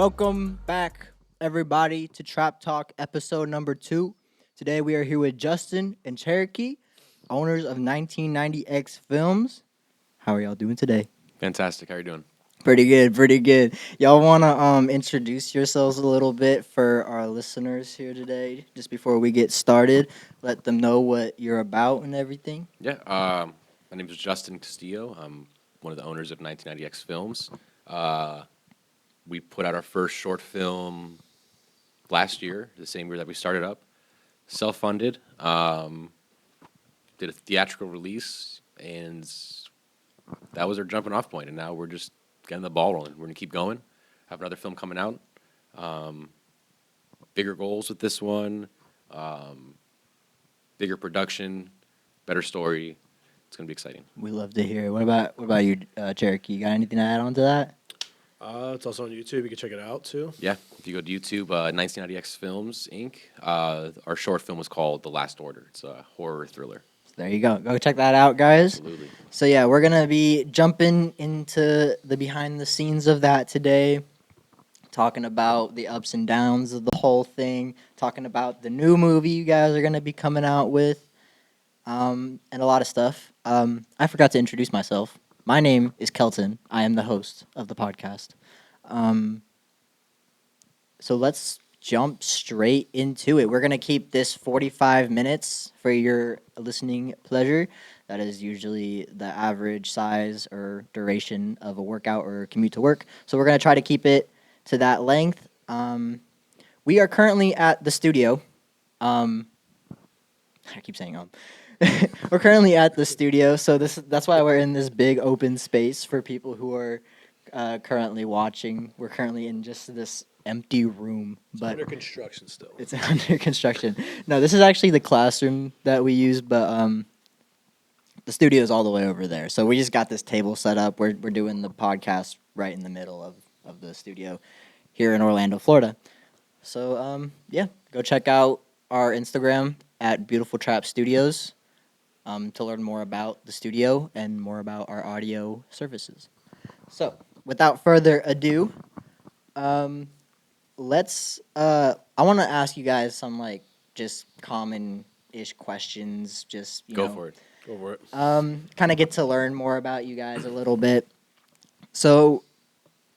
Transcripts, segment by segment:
Welcome back, everybody, to Trap Talk episode number 2. Today we are here with Justin and Cherokee, owners of 1990X Films. How are y'all doing today? Fantastic. How are you doing? Pretty good, pretty good. Y'all want to introduce yourselves a little bit for our listeners here today, just before we get started. Let them know what you're about and everything. Yeah. My name is Justin Castillo. I'm one of the owners of 1990X Films. We put out our first short film last year, the same year that we started up. Self-funded. Did a theatrical release, and that was our jumping off point. And now we're just getting the ball rolling. We're going to keep going. Have another film coming out. Bigger goals with this one. Bigger production, better story. It's going to be exciting. We love to hear it. What about you, Cherokee? You got anything to add on to that? It's also on YouTube. You can check it out, too. Yeah, if you go to YouTube, 1990X Films, Inc., our short film was called The Last Order. It's a horror thriller. There you go. Go check that out, guys. Absolutely. So, yeah, we're going to be jumping into the behind the scenes of that today, talking about the ups and downs of the whole thing, talking about the new movie you guys are going to be coming out with, and a lot of stuff. I forgot to introduce myself. My name is Kelton. I am the host of the podcast. So let's jump straight into it. We're going to keep this 45 minutes for your listening pleasure. That is usually the average size or duration of a workout or commute to work. So we're going to try to keep it to that length. We are currently at the studio. I keep saying We're currently at the studio, so that's why we're in this big open space for people who are currently watching. We're currently in just this empty room, but Under construction still. it's under construction. No, this is actually the classroom that we use, but the studio is all the way over there. So we just got this table set up. We're doing the podcast right in the middle of the studio here in Orlando, Florida. So yeah, go check out our Instagram at Beautiful Trap Studios. To learn more about the studio and more about our audio services. So, without further ado, let's. I want to ask you guys some just common-ish questions. Just Go for it. Go for it. Kind of get to learn more about you guys a little bit. So,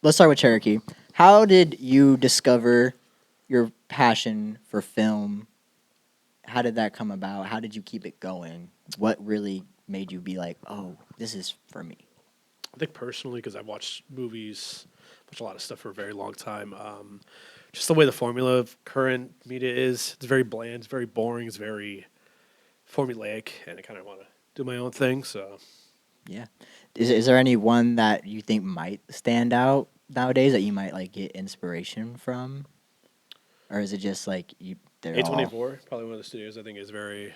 let's start with Cherokee. How did you discover your passion for film? How did that come about? How did you keep it going? What really made you be like, oh, this is for me? I think personally, because I've watched movies, watched a lot of stuff for a very long time. Just the way the formula of current media is, it's very bland, it's very boring, it's very formulaic, and I kind of want to do my own thing. So, Yeah. Is there any one that you think might stand out nowadays that you might get inspiration from? Or is it just they're all... A24, probably one of the studios I think is very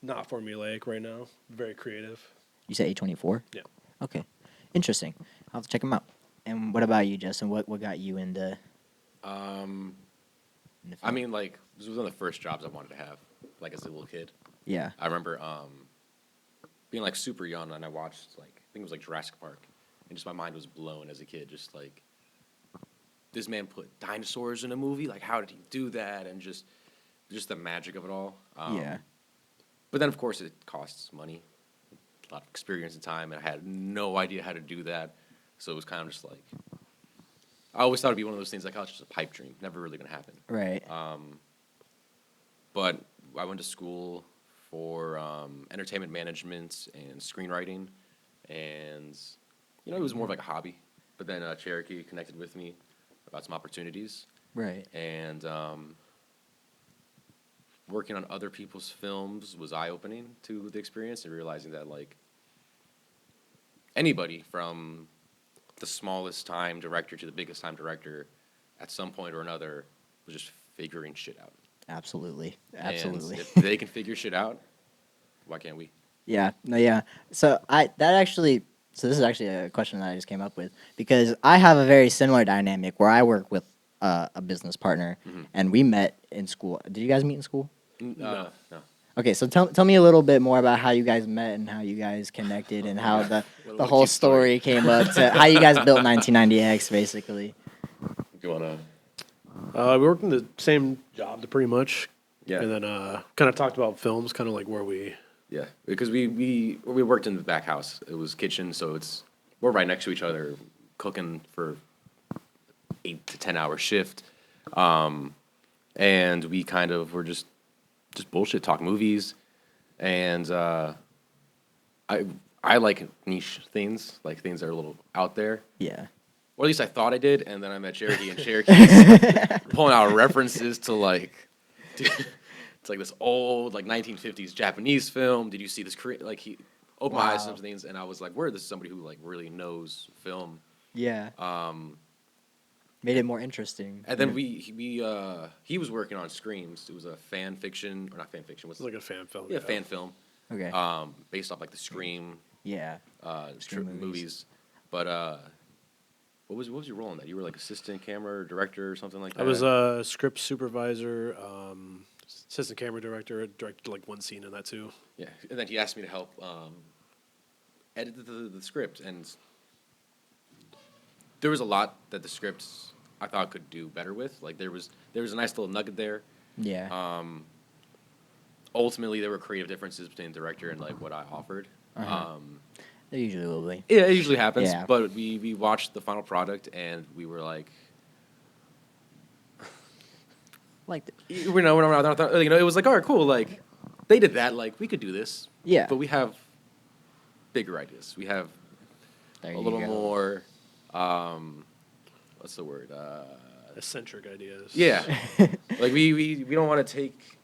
not formulaic right now, very creative. You said A24? Yeah. Okay. Interesting. I'll have to check them out. And what about you, Justin? What got you into... I mean, this was one of the first jobs I wanted to have, as a little kid. Yeah. I remember being, super young, and I watched, I think it was, Jurassic Park. And just my mind was blown as a kid, just, this man put dinosaurs in a movie? How did he do that? And just the magic of it all. Yeah. But then, of course, it costs money, a lot of experience and time, and I had no idea how to do that. So it was kind of just I always thought it'd be one of those things oh, it's just a pipe dream, never really going to happen. Right. But I went to school for entertainment management and screenwriting, and, it was more of a hobby. But then Cherokee connected with me about some opportunities. Right. And working on other people's films was eye-opening to the experience, and realizing that, anybody from the smallest time director to the biggest time director at some point or another was just figuring shit out. Absolutely. And if they can figure shit out, why can't we? Yeah. No, yeah. So this is actually a question that I just came up with, because I have a very similar dynamic where I work with a business partner, and we met in school. Did you guys meet in school? No. Okay, so tell me a little bit more about how you guys met and how you guys connected and how the whole story came up to how you guys built 1990X, basically. You wanna? We worked in the same job pretty much. Yeah. And then kind of talked about films, kind of like where we. Yeah, because we worked in the back house. It was kitchen, so we're right next to each other, cooking for 8 to 10 hour shift, and we kind of were just bullshit talk movies, and I I like niche things, like things that are a little out there. Yeah. Or at least I thought I did, and then I met Cherokee, and Cherokee's pulling out references to like, it's like this old like 1950s Japanese film. Did you see this Korean? Like he opened my eyes to Wow. some things, and I was like, "Where this is somebody who like really knows film." Yeah. Made it more interesting. And then he was working on Screams. It was a fan fiction or not fan fiction. What's It's like a fan film. yeah, fan film. Okay. Based off like the Scream Yeah. Scream movies. movies. But what was your role in that? You were like assistant camera director or something like that. I was a script supervisor, assistant camera director. Directed like one scene in that too. Yeah, and then he asked me to help edit the script, and there was a lot that the script I thought could do better with. Like there was a nice little nugget there. Yeah. Ultimately, there were creative differences between the director and like what I offered. Uh-huh. There usually will be. Yeah, it usually happens. Yeah. But we watched the final product and we were like, Like, we're not, you know, it was like, all right, cool. Like they did that. Like we could do this. Yeah. But we have bigger ideas. We have there a you little go. more. What's the word? Eccentric ideas. Yeah. Like we don't want to take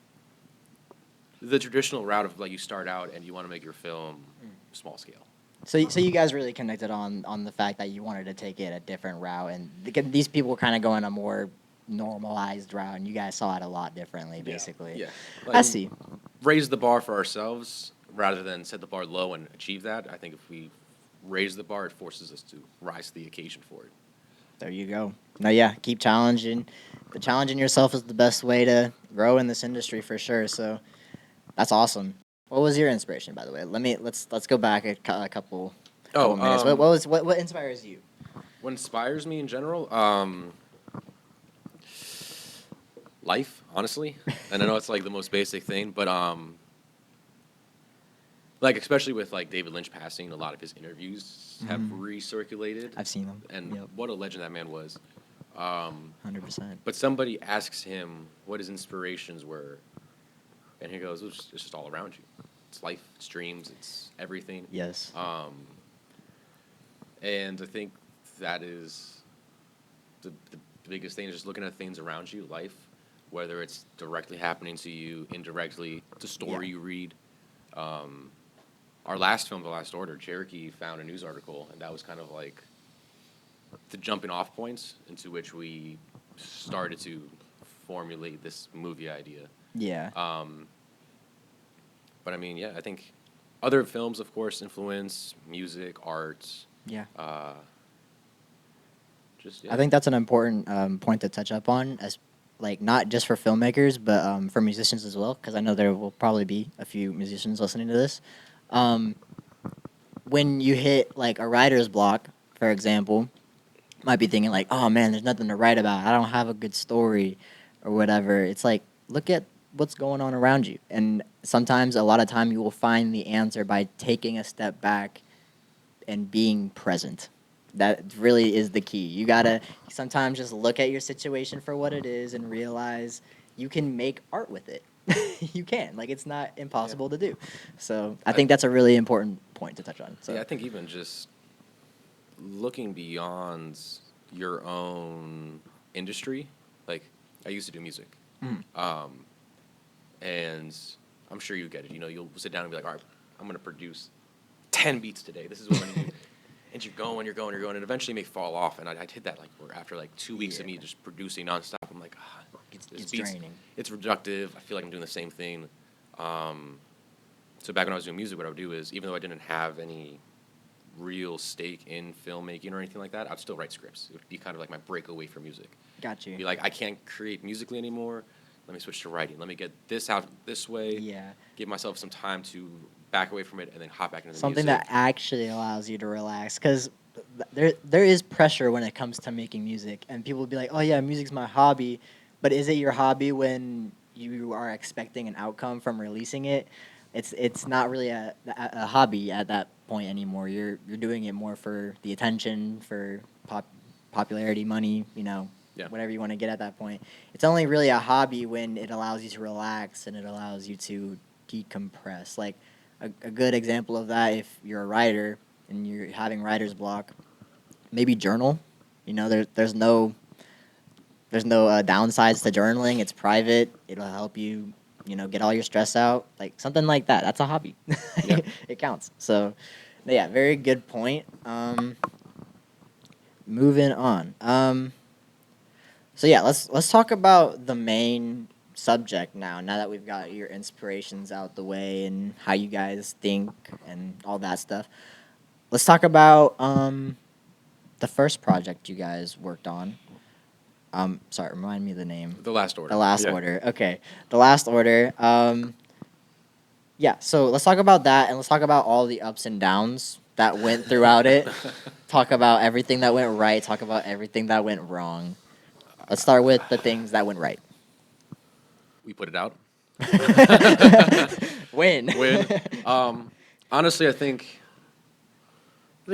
the traditional route of like you start out and you want to make your film small scale. So you guys really connected on the fact that you wanted to take it a different route, and these people were kind of going a more normalized route, and you guys saw it a lot differently, basically. Yeah. I Like, see. raise the bar for ourselves rather than set the bar low and achieve that. I think if we raise the bar, it forces us to rise to the occasion for it. There you go. No, yeah, keep challenging. The challenging yourself is the best way to grow in this industry for sure. So that's awesome. What was your inspiration, by the way? Let's go back a couple minutes. What inspires you? What inspires me in general? Life, honestly. And I know it's like the most basic thing, but like especially with like David Lynch passing, a lot of his interviews have recirculated. I've seen them. And Yep. what a legend that man was. 100%. But somebody asks him what his inspirations were, and he goes, it's just all around you. It's life, it's dreams, it's everything. Yes. And I think that is the biggest thing is just looking at things around you, life, whether it's directly happening to you, indirectly, it's a story Yeah. you read. Our last film, The Last Order, Cherokee found a news article, and that was kind of like the jumping off points into which we started to formulate this movie idea. Yeah. But I mean, yeah, I think other films, of course, influence music, art. Yeah. Just yeah. I think that's an important point to touch up on, as like not just for filmmakers, but for musicians as well, because I know there will probably be a few musicians listening to this. When you hit like a writer's block, for example, might be thinking like, "Oh man, there's nothing to write about. I don't have a good story, or whatever." It's like, look at what's going on around you, and sometimes, a lot of time, you will find the answer by taking a step back and being present. That really is the key. You gotta sometimes just look at your situation for what it is and realize you can make art with it. You can. Like, it's not impossible to do. So I think that's a really important point to touch on. So Yeah, I think even just looking beyond your own industry, like I used to do music, and I'm sure you get it. You know, you'll sit down and be like, all right, I'm gonna produce 10 beats today. This is what I'm gonna do. And you're going, and eventually you may fall off. And I'd hit that like after like 2 weeks of me just producing nonstop. I'm like, it's draining. It's reductive. I feel like I'm doing the same thing. So back when I was doing music, what I would do is, even though I didn't have any real stake in filmmaking or anything like that, I'd still write scripts. It would be kind of like my breakaway from music. Got you. Be like, I can't create musically anymore. Let me switch to writing. Let me get this out this way. Yeah. Give myself some time to back away from it and then hop back into the Something music. that actually allows you to relax. Because there is pressure when it comes to making music, and people will be like, "Oh yeah, music's my hobby," but is it your hobby when you are expecting an outcome from releasing it? It's not really a hobby at that point anymore. You're doing it more for the attention, for popularity, money, Yeah. whatever you want to get at that point. It's only really a hobby when it allows you to relax and it allows you to decompress. Like a good example of that, if you're a writer and you're having writer's block, maybe journal. There's no downsides to journaling. It's private. It'll help you, get all your stress out. Like something like that. That's a hobby. Yeah. It counts. So, yeah, very good point. Moving on. So yeah, let's talk about the main subject now. Now that we've got your inspirations out the way and how you guys think and all that stuff, let's talk about the first project you guys worked on. Sorry, remind me of the name. The Last Order. The Last Yeah. Order. Okay, The Last Order. Yeah. So let's talk about that, and let's talk about all the ups and downs that went throughout it. Talk about everything that went right. Talk about everything that went wrong. Let's start with the things that went right. We put it out. Win. Win. Honestly, I think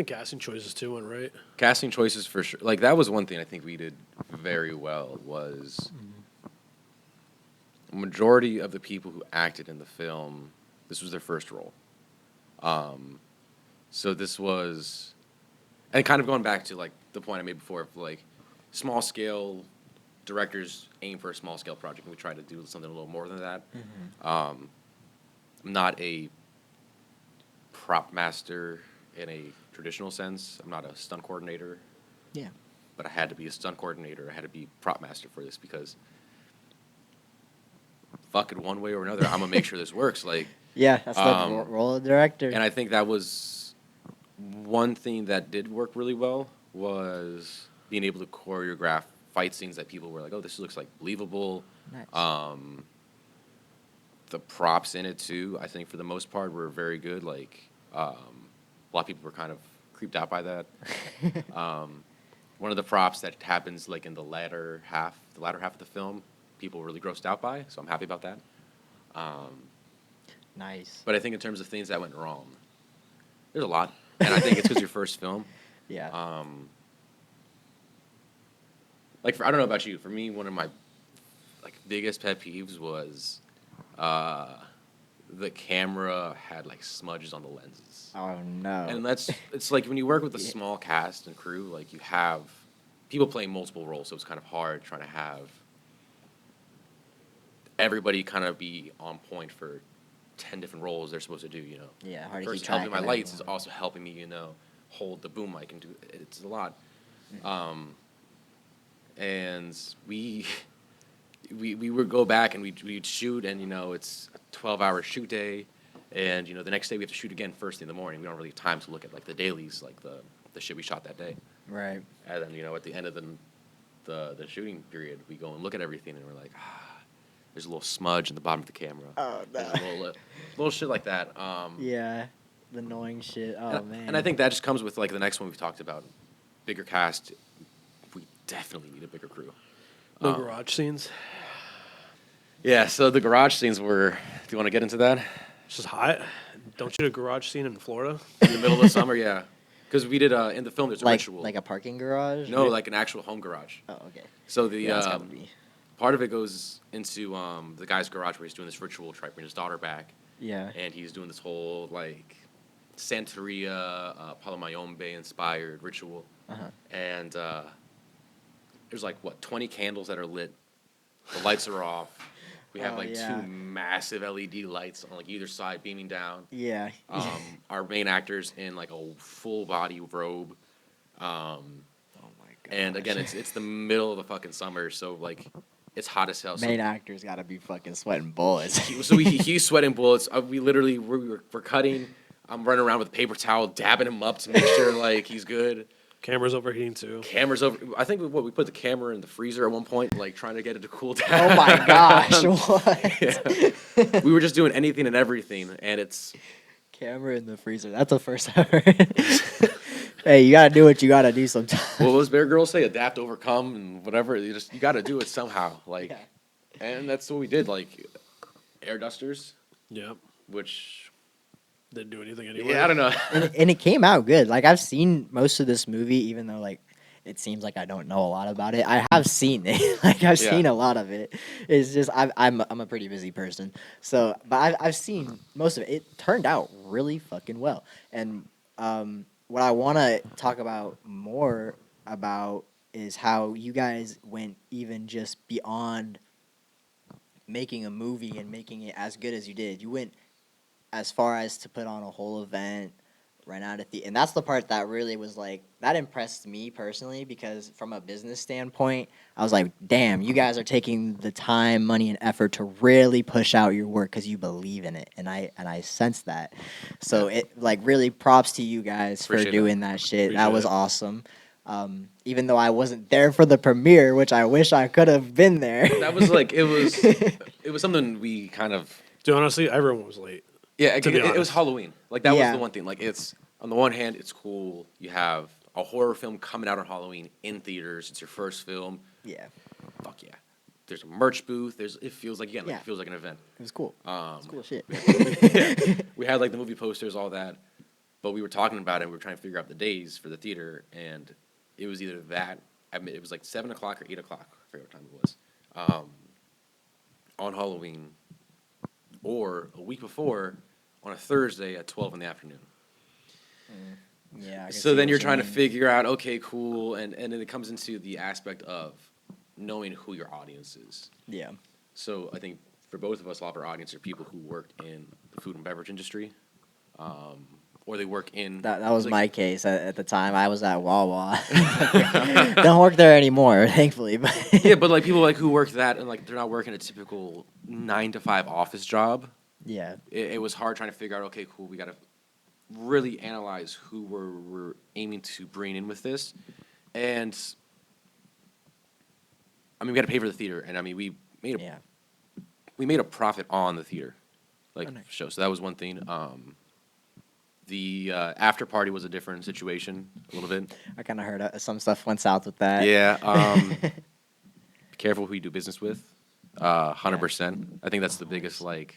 casting choices too went right. casting choices for sure. Like that was one thing I think we did very well was a majority of the people who acted in the film, this was their first role. So this was, and kind of going back to like the point I made before of like small scale directors aim for a small scale project and we try to do something a little more than that. I'm not a prop master in a traditional sense. I'm not a stunt coordinator. Yeah. But I had to be a stunt coordinator. I had to be prop master for this because fuck it, one way or another, I'm gonna make sure this works. Like, Yeah, that's the role of director. and I think that was one thing that did work really well was being able to choreograph fight scenes that people were like, oh, this looks like believable. Nice. The props in it too, I think for the most part were very good. Like, a lot of people were kind of creeped out by that. One of the props that happens like in the latter half of the film, people were really grossed out by. So I'm happy about that. Nice. But I think in terms of things that went wrong, there's a lot, and I think it's because your first film. Yeah. Like I don't know about you. For me, one of my like biggest pet peeves was the camera had like smudges on the lenses. Oh no. And it's like when you work with a small cast and crew, like you have people playing multiple roles, so it's kind of hard trying to have everybody kind of be on point for 10 different roles they're supposed to do, Yeah, hard The to person keep track helping my of lights is everyone. also helping me, hold the boom mic and do it's a lot. And we would go back and we'd shoot and it's a 12-hour shoot day and the next day we have to shoot again first thing in the morning. We don't really have time to look at like the dailies, like the shit we shot that day. Right. And then at the end of the shooting period we go and look at everything and we're like, there's a little smudge in the bottom of the camera. Oh no. There's a little shit like that. Yeah. The annoying shit. Oh man. And I think that just comes with like the next one we've talked about, bigger cast. We definitely need a bigger crew. No garage scenes. Yeah, so the garage scenes were. Do you want to get into that? It's just hot. Don't you do a garage scene in Florida? In the middle of the summer, yeah. Because we did in the film. There's a ritual. like a parking garage? No, like an actual home garage. Oh, okay. So the Yeah, it's gotta be. part of it goes into the guy's garage where he's doing this ritual, trying to bring his daughter back, Yeah. and he's doing this whole like Santeria, Palomayombe inspired ritual, Uh-huh. and there's like 20 candles that are lit. The lights are off. We have Oh, like yeah. 2 massive LED lights on like either side beaming down. Yeah. Our main actors in like a full body robe. Oh my god. And again, it's the middle of the fucking summer, so like it's hot as hell. So, main actor's gotta be fucking sweating bullets. he's sweating bullets. We're cutting. I'm running around with a paper towel, dabbing him up to make sure like he's good. Camera's overheating too. Camera's over. I think we put the camera in the freezer at one point, like trying to get it to cool down. Oh my gosh, what? Yeah. We were just doing anything and everything, and it's Camera in the freezer. That's the first I heard. Hey, you gotta do what you gotta do sometimes. What was Bear Girls say? Adapt, overcome, and whatever. You got to do it somehow. Like, Yeah. and that's what we did. Like, air dusters, Yeah. which Didn't do anything anyway. yeah, I don't know. And it came out good. Like I've seen most of this movie, even though like it seems like I don't know a lot about it. I have seen it. Like I've Yeah. seen a lot of it. It's just I'm a pretty busy person. So, but I've seen most of it. It turned out really fucking well. And what I want to talk about more about is how you guys went even just beyond making a movie and making it as good as you did. You went as far as to put on a whole event, rent out and that's the part that really was like that impressed me personally because from a business standpoint, I was like, damn, you guys are taking the time, money, and effort to really push out your work because you believe in it, and I sense that. So Yeah. it like really props to you guys for Appreciate that. doing that shit. That Appreciate was it. awesome. Even though I wasn't there for the premiere, which I wish I could have been there. That was like it was something we kind of Dude, honestly, everyone was late. yeah. To be It was honest. Halloween. Like that was Yeah. the one thing. Like it's on the one hand, it's cool. You have a horror film coming out on Halloween in theaters. It's your first film. Yeah, Fuck yeah. There's a merch booth. It feels like again, like Yeah. it feels like an event. it was cool. Um, It's cool shit. we had like the movie posters, all that, but we were talking about it. We were trying to figure out the days for the theater, and it was either that. I mean, it was like 7 o'clock or 8 o'clock. I forget what time it was. On Halloween, or a week before, on a Thursday at 12 in the afternoon. Yeah. I can So see then what you're you trying to mean. figure out, okay, cool, and then it comes into the aspect of knowing who your audience is. Yeah. So I think for both of us, a lot of our audience are people who worked in the food and beverage industry, or they work in. That was like- my case at the time. I was at Wawa. Don't work there anymore, thankfully. But Yeah, but like people like who work that and like they're not working a typical 9 to 5 office job. yeah, It was hard trying to figure out. Okay, cool. We got to really analyze who we're aiming to bring in with this, and I mean we got to pay for the theater, and I mean yeah. we made a profit on the theater, like Oh, nice. show. So that was one thing. The after party was a different situation a little bit. I kind of heard some stuff went south with that. Yeah. Be careful who you do business with. 100%. I think that's the biggest like.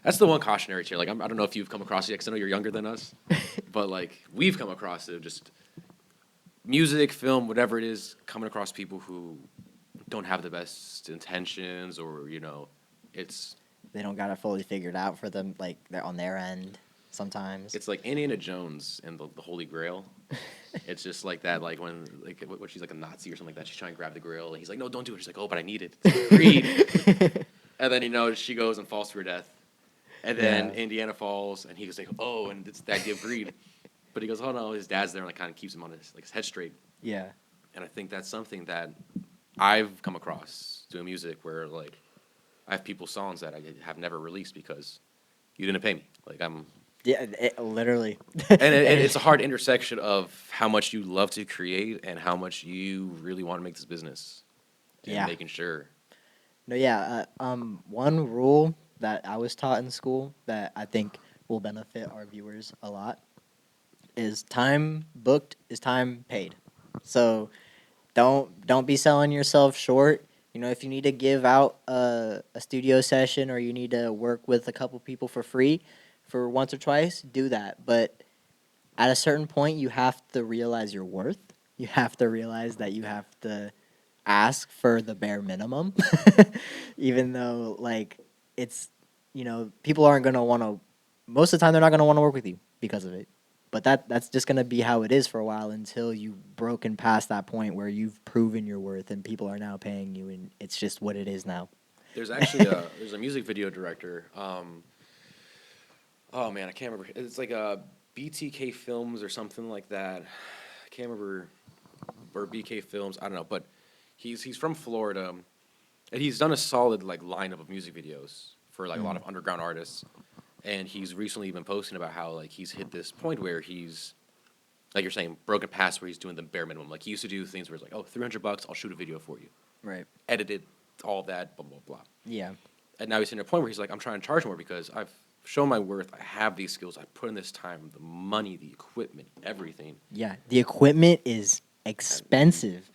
That's the one cautionary tale. Like I don't know if you've come across it yet, because I know you're younger than us, but like we've come across it. Just music, film, whatever it is, coming across people who don't have the best intentions, or it's They don't got it fully figured out for them, like they're on their end sometimes. it's like Indiana Jones and the Holy Grail. It's just like that, like when what she's like a Nazi or something like that. She's trying to grab the Grail, and he's like, "No, don't do it." She's like, "Oh, but I need it. It's greed." And then she goes and falls to her death, and then Yeah. Indiana falls, and he goes like, "Oh," and it's the idea of greed. But he goes, "Oh no," his dad's there and like kind of keeps him on his head straight. Yeah, And I think that's something that I've come across doing music, where like I have people's songs that I have never released because you didn't pay me. Like I'm. yeah, literally. And it's a hard intersection of how much you love to create and how much you really want to make this business. And Yeah. making sure. No, yeah. One rule that I was taught in school that I think will benefit our viewers a lot is time booked is time paid. So don't be selling yourself short. If you need to give out a studio session or you need to work with a couple people for free for once or twice, do that. But at a certain point, you have to realize your worth. You have to realize that you have to ask for the bare minimum, even though like it's people aren't gonna want to. Most of the time, they're not gonna want to work with you because of it. But that's just gonna be how it is for a while until you've broken past that point where you've proven your worth and people are now paying you, and it's just what it is now. There's actually there's a music video director. Oh man, I can't remember. It's like a BTK Films or something like that. I can't remember, or BK Films. I don't know, but he's from Florida, and he's done a solid like lineup of music videos for like a lot of underground artists. And he's recently been posting about how like he's hit this point where he's, like you're saying, broken past where he's doing the bare minimum. Like he used to do things where it's like, oh, $300, I'll shoot a video for you, Right. edited, all that, blah blah blah. Yeah. And now he's in a point where he's like, I'm trying to charge more because I've show my worth. I have these skills. I put in this time, the money, the equipment, everything. Yeah, the equipment is expensive.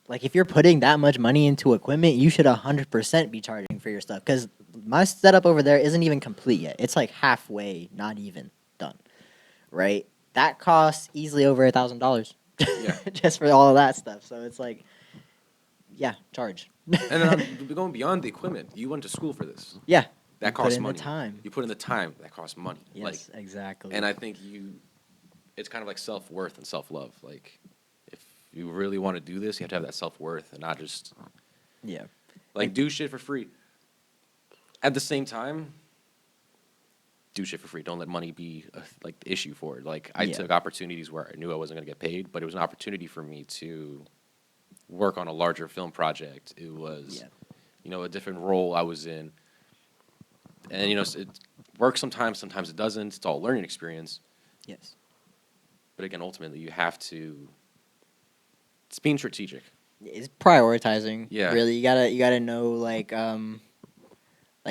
Like if you're putting that much money into equipment, you should 100% be charging for your stuff. Because my setup over there isn't even complete yet. It's like halfway, not even done. Right? That costs easily over $1,000. Yeah. Just for all of that stuff. So it's like, yeah, charge. And then going beyond the equipment, you went to school for this. Yeah. That You put costs in the money. time. You put in the time. That costs money. Yes, exactly. And I think it's kind of like self-worth and self-love. Like, if you really want to do this, you have to have that self-worth and not just, yeah. like, do shit for free. At the same time, do shit for free. Don't let money be, like, the issue for it. Like, I Yeah. took opportunities where I knew I wasn't going to get paid, but it was an opportunity for me to work on a larger film project. It was, a different role I was in. And, it works sometimes it doesn't. It's all a learning experience. Yes. But again, ultimately, you have to. It's being strategic. It's prioritizing. Yeah. Really, you gotta know like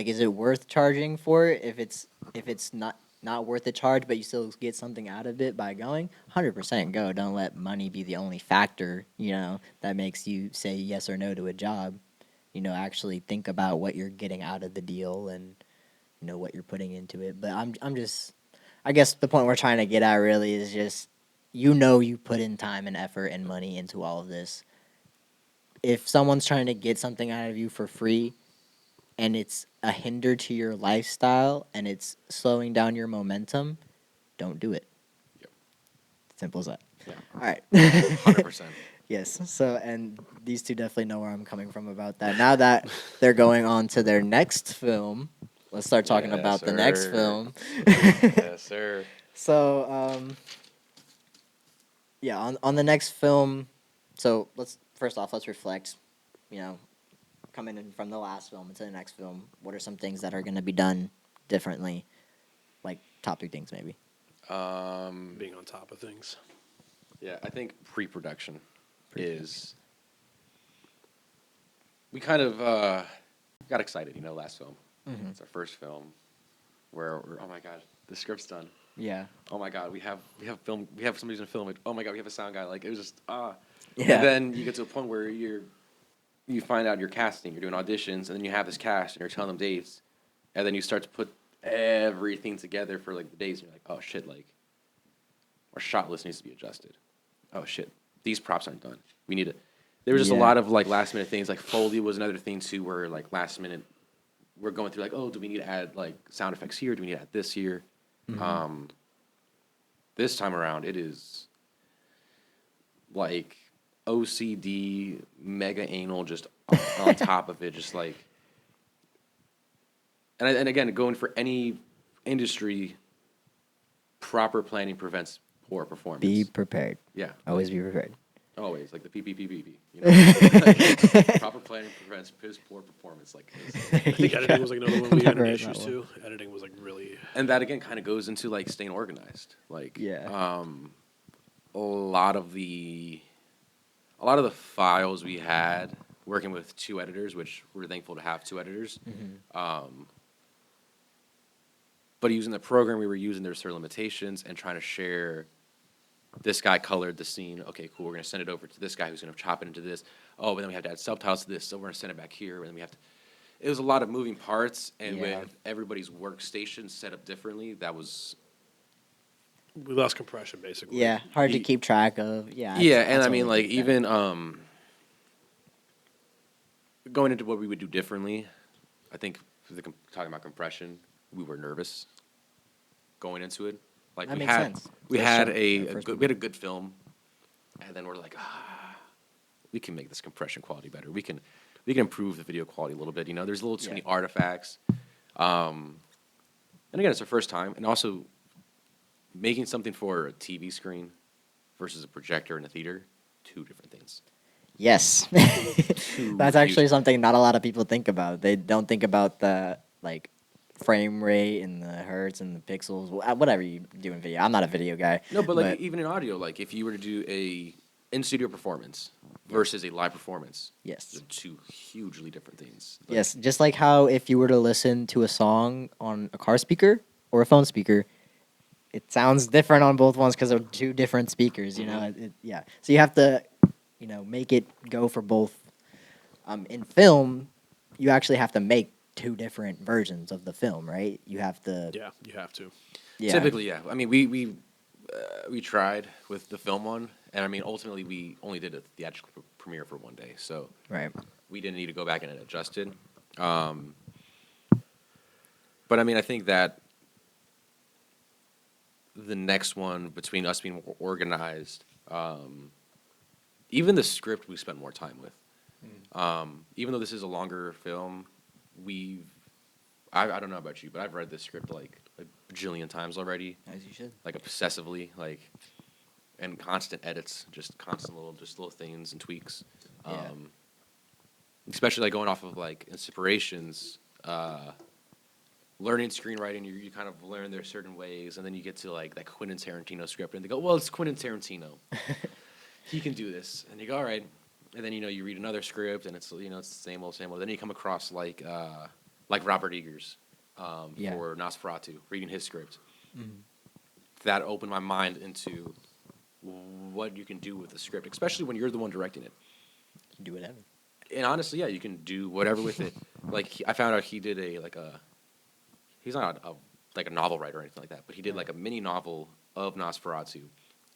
is it worth charging for it? If it's not worth the charge, but you still get something out of it by going, 100% go. Don't let money be the only factor, that makes you say yes or no to a job. Actually think about what you're getting out of the deal and what you're putting into it. But I'm just, I guess the point we're trying to get at really is just you put in time and effort and money into all of this. If someone's trying to get something out of you for free and it's a hinder to your lifestyle and it's slowing down your momentum, don't do it. Yep. Simple as that. Yeah. All right. 100%. Yes. So, and these two definitely know where I'm coming from about that. Now that they're going on to their next film, let's start talking Yes, about the next sir. film. Yes, sir. So, yeah, on the next film, so let's reflect, coming in from the last film into the next film. What are some things that are going to be done differently? Like top 3 things, maybe. Being on top of things. Yeah, I think pre-production is. We kind of got excited, last film. Mhm. It's our first film where oh my god, the script's done. Yeah. Oh my god, we have film. We have somebody's gonna film it. Oh my god, we have a sound guy. Like it was just Yeah. And then you get to a point where you find out you're casting, you're doing auditions, and then you have this cast and you're telling them dates, and then you start to put everything together for like the days. And you're like, oh shit, like our shot list needs to be adjusted. Oh shit, these props aren't done. We need to. There was just a Yeah. lot of like last minute things. Like Foley was another thing too, where like last minute, we're going through like, oh, do we need to add like sound effects here? Do we need to add this here? This time around, it is like OCD, mega anal, just on top of it, just like. And again, going for any industry, proper planning prevents poor performance. Be prepared. Yeah, Always be prepared. always like the PPPPP. Like, proper planning prevents piss poor performance. Like, I think editing was like another one we had Never heard issues that too. Editing was like really. and that again kind of goes into like staying organized. Like, Yeah. a lot of the files we had working with 2 editors, which we're thankful to have 2 editors. But using the program we were using, there's certain limitations, and trying to share. This guy colored the scene. Okay, cool. We're gonna send it over to this guy who's gonna chop it into this. Oh, but then we have to add subtitles to this, so we're gonna send it back here, and then we have to. It was a lot of moving parts, and Yeah. with everybody's workstation set up differently, that was. We lost compression basically. Yeah. Hard to Ye- keep track of. Yeah. Yeah, I and I mean, totally like get that. even going into what we would do differently, I think talking about compression, we were nervous going into it. Like That we makes had sense. we First had show, a first good, we had a good film, and then we're like, we can make this compression quality better. We can improve the video quality a little bit. There's a little too many artifacts. And again, it's our first time, and also making something for a TV screen versus a projector in a theater, 2 different things. Yes. That's actually something not a lot of people think about. They don't think about the frame rate and the hertz and the pixels, whatever you do in video. I'm not a video guy. No, but like even in audio, like if you were to do a in-studio performance versus a live performance, Yes. they're 2 hugely different things. Like, Yes, just like how if you were to listen to a song on a car speaker or a phone speaker, it sounds different on both ones because they're two different speakers. You know, yeah. So you have to, make it go for both. In film, you actually have to make two different versions of the film, right? You have to, Yeah, you have to. yeah, Typically, yeah. I mean, we tried with the film one, and I mean, ultimately, we only did a theatrical premiere for one day, so right. we didn't need to go back and adjust it. Um, but I mean, I think that the next one, between us being more organized, even the script we spent more time with. Even though this is a longer film, we've I don't know about you, but I've read this script like a bajillion times already, As you should. like obsessively, like, and constant edits, just constant little things and tweaks. Yeah. Especially like going off of like inspirations, learning screenwriting, you kind of learn there's certain ways, and then you get to like that Quentin Tarantino script, and they go, well, it's Quentin Tarantino, he can do this, and you go, all right, and then you read another script, and it's it's the same old, same old. Then you come across like Robert Eggers, Yeah. for Nosferatu, reading his script. That opened my mind into what you can do with a script, especially when you're the one directing it. Do whatever. And honestly, yeah, you can do whatever with it. Like I found out he did he's not like a novel writer or anything like that, but he did like a mini novel of Nosferatu,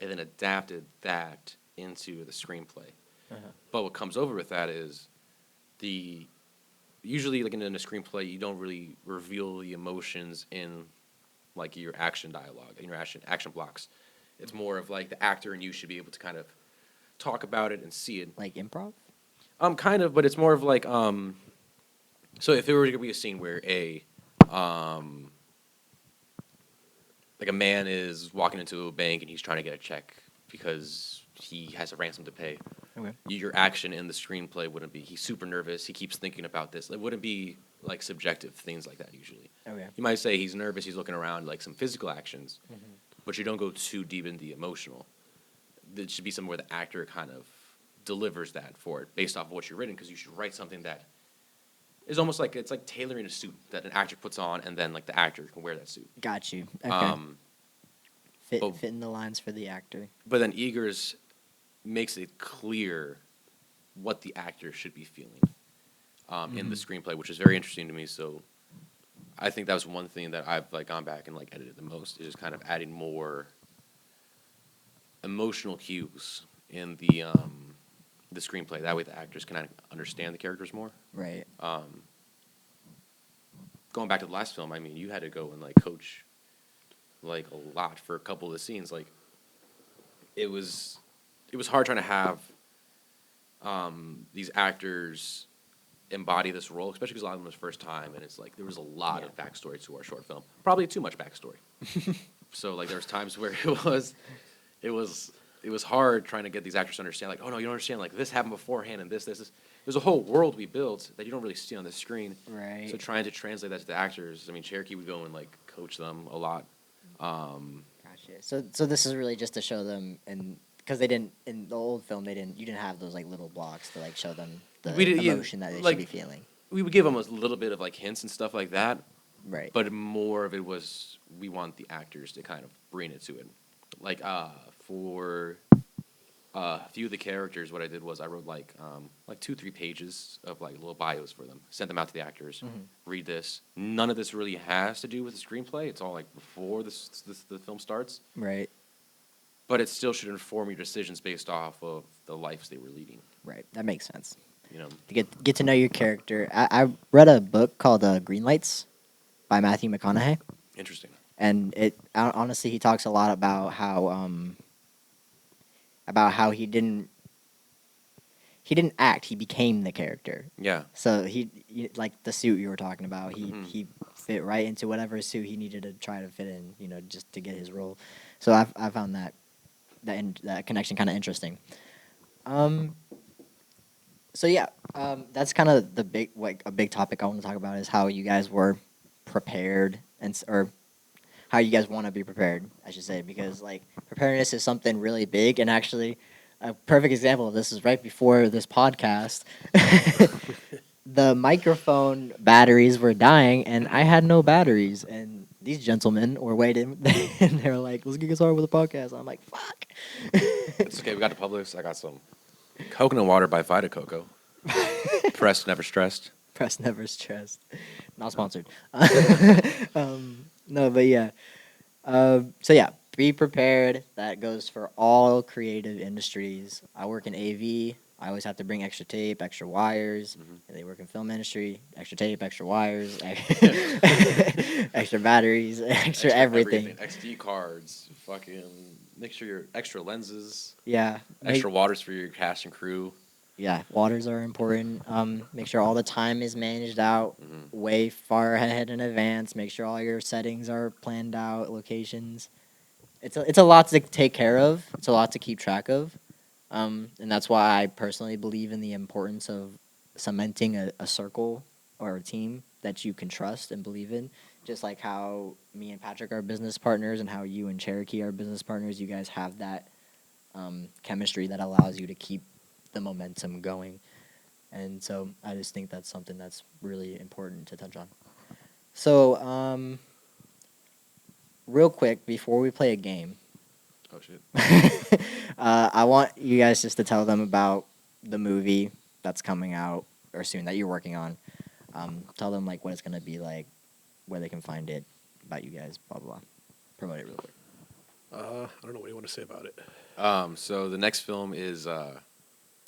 and then adapted that into the screenplay. But what comes over with that is usually like in a screenplay, you don't really reveal the emotions in like your action dialogue and your action blocks. It's more of like the actor and you should be able to kind of talk about it and see it. Like improv? Kind of, but it's more of like so if there were to be a scene where um like a man is walking into a bank and he's trying to get a check because he has a ransom to pay. Okay. Your action in the screenplay wouldn't be he's super nervous, he keeps thinking about this. It wouldn't be like subjective things like that usually. Okay. You might say he's nervous, he's looking around, like some physical actions, but you don't go too deep into the emotional. It should be somewhere the actor kind of delivers that for it based off of what you've written, because you should write something that is almost like it's like tailoring a suit that an actor puts on, and then like the actor can wear that suit. Got you. Okay. But- Fit in the lines for the actor. But then Eggers makes it clear what the actor should be feeling in the screenplay, which is very interesting to me. So I think that was one thing that I've like gone back and like edited the most, is just kind of adding more emotional cues in the screenplay. That way the actors can understand the characters more. Right. Going back to the last film, I mean, you had to go and like coach like a lot for a couple of the scenes. Like it was hard trying to have these actors embody this role, especially because a lot of them was first time, and it's like there was a lot of backstory to our short film, probably too much backstory. So like there was times where it was hard trying to get these actors to understand, like, oh no, you don't understand, like this happened beforehand, and this. There's a whole world we built that you don't really see on the screen. Right. So trying to translate that to the actors, I mean, Cherokee would go and like coach them a lot. Gotcha. So this is really just to show them, and because they didn't in the old film, you didn't have those like little blocks to like show them the We did- yeah, emotion that they like- should be feeling. We would give them a little bit of like hints and stuff like that, Right. but more of it was we want the actors to kind of bring it to it. Like for a few of the characters, what I did was I wrote like 2-3 pages of like little bios for them, sent them out to the actors. Read this. None of this really has to do with the screenplay. It's all like before the film starts, Right. but it still should inform your decisions based off of the lives they were leading. Right. That makes sense. You know, To get to know your character. I read a book called Green Lights by Matthew McConaughey, interesting. and honestly he talks a lot about how he didn't act, he became the character. Yeah. So he like the suit you were talking about, Mhm. he fit right into whatever suit he needed to try to fit in, just to get his role. So I found that connection kind of interesting. So yeah, that's kind of a big topic I want to talk about is how you guys were prepared or how you guys want to be prepared, I should say, because like preparedness is something really big, and actually a perfect example of this is right before this podcast. The microphone batteries were dying, and I had no batteries, and these gentlemen were waiting, and they were like, "Let's get started with the podcast." I'm like, "Fuck." It's okay. We got the Publix. I got some coconut water by Vita Coco. Pressed, never stressed. Press never stressed. Not sponsored. No, but yeah. So yeah, be prepared. That goes for all creative industries. I work in AV. I always have to bring extra tape, extra wires. And they work in film industry. Extra tape, extra wires, extra batteries, extra everything. XD cards. Fucking make sure your extra lenses. Yeah. Extra waters for your cast and crew. Yeah, waters are important. Make sure all the time is managed out way far ahead in advance. Make sure all your settings are planned out, locations. It's a lot to take care of. It's a lot to keep track of, and that's why I personally believe in the importance of cementing a circle or a team that you can trust and believe in. Just like how me and Patrick are business partners, and how you and Cherokee are business partners. You guys have that chemistry that allows you to keep the momentum going. And so I just think that's something that's really important to touch on. So, real quick, before we play a game, Oh shit. I want you guys just to tell them about the movie that's coming out or soon that you're working on. Tell them like what it's gonna be like, where they can find it, about you guys, blah blah. Blah. Promote it real quick. I don't know what you want to say about it. So the next film is